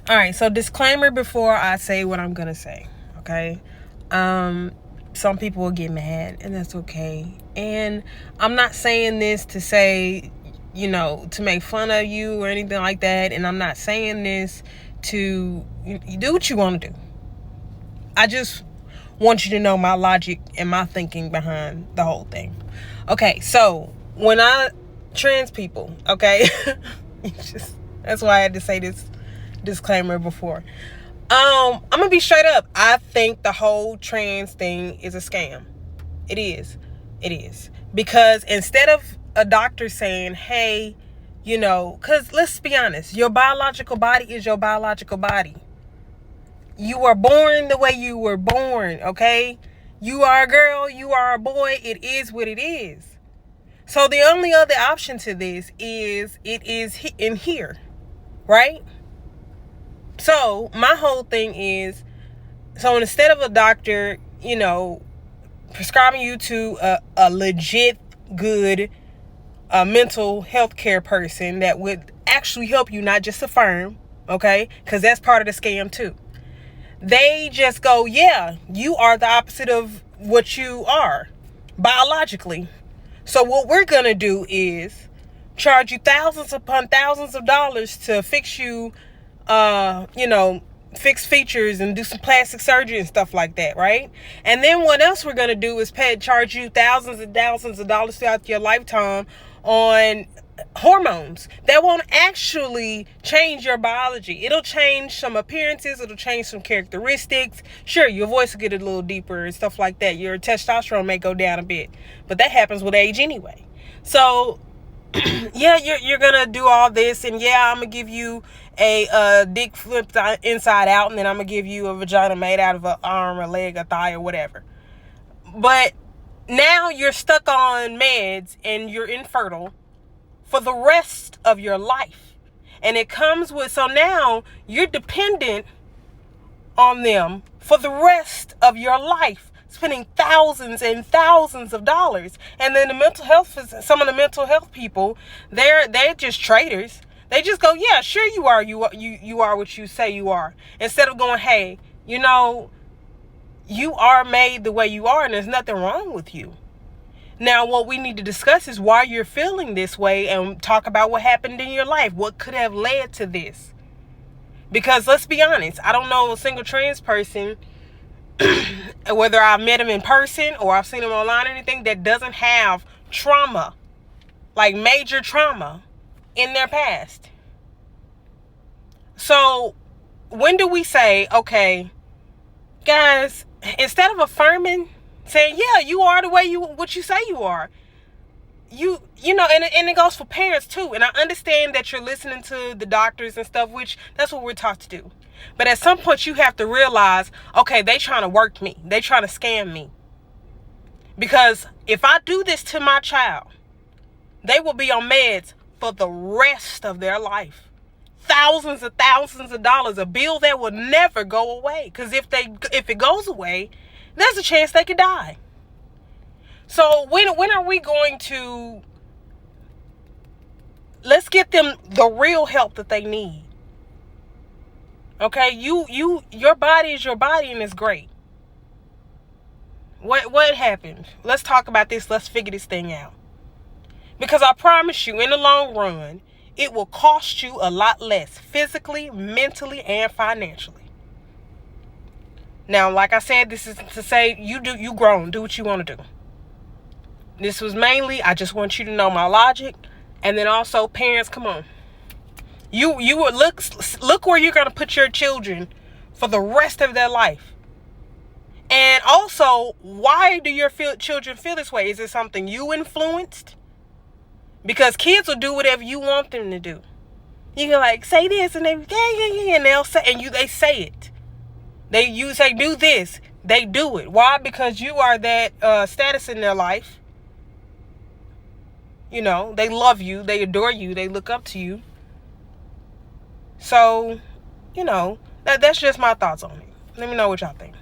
All right, so disclaimer before I say what I'm gonna say, okay? Some people will get mad, and that's okay. And I'm not saying this to say, to make fun of you or anything like that. And I'm not saying this to you do what you want to do. I just want you to know my logic and my thinking behind the whole thing. Okay, so when trans people, okay, that's why I had to say this disclaimer before. I'm gonna be straight up. I think the whole trans thing is a scam. It is. Because instead of a doctor saying, hey, because let's be honest, your biological body is your biological body. You are born the way you were born, okay? You are a girl, you are a boy, it is what it is. So the only other option to this is it is in here, right? So my whole thing is, so instead of a doctor, prescribing you to a legit good mental health care person that would actually help you, not just affirm, okay? Because that's part of the scam too. They just go, yeah, you are the opposite of what you are biologically. So what we're going to do is charge you thousands upon thousands of dollars to fix you, fix features and do some plastic surgery and stuff like that, right? And then what else we're going to do is charge you thousands and thousands of dollars throughout your lifetime on hormones that won't actually change your biology. It'll change some appearances, it'll change some characteristics. Sure, your voice will get a little deeper and stuff like that. Your testosterone may go down a bit, but that happens with age anyway. So yeah, you're gonna do all this, and yeah, I'm gonna give you a dick flipped inside out, and then I'm gonna give you a vagina made out of an arm, a leg, a thigh, or whatever. But now you're stuck on meds and you're infertile for the rest of your life. And it comes with, so now you're dependent on them for the rest of your life, spending thousands and thousands of dollars. And then some of the mental health people, they're just traders. They just go, yeah, sure you are what you say you are. Instead of going, hey, you are made the way you are and there's nothing wrong with you. Now, what we need to discuss is why you're feeling this way and talk about what happened in your life. What could have led to this? Because let's be honest, I don't know a single trans person, whether I've met him in person or I've seen him online or anything, that doesn't have trauma, like major trauma in their past. So when do we say, okay, guys, instead of affirming, saying, yeah, you are the way what you say you are, and it goes for parents too. And I understand that you're listening to the doctors and stuff, which that's what we're taught to do. But at some point you have to realize, okay, they trying to work me. They trying to scam me. Because if I do this to my child, they will be on meds for the rest of their life. Thousands of dollars, a bill that will never go away. Because if it goes away, there's a chance they could die. So when are we going to, let's get them the real help that they need. Okay, your body is your body and it's great. What happened? Let's talk about this. Let's figure this thing out. Because I promise you, in the long run, it will cost you a lot less physically, mentally, and financially. Now, like I said, this is to say you grown, do what you want to do. This was mainly, I just want you to know my logic. And then also, parents, come on. You would look where you're going to put your children for the rest of their life. And also, why do your children feel this way? Is it something you influenced? Because kids will do whatever you want them to do. You can like say this and they and they'll say, and they say it. You say do this, they do it. Why? Because you are that status in their life. They love you, they adore you, they look up to you. So, that's just my thoughts on it. Let me know what y'all think.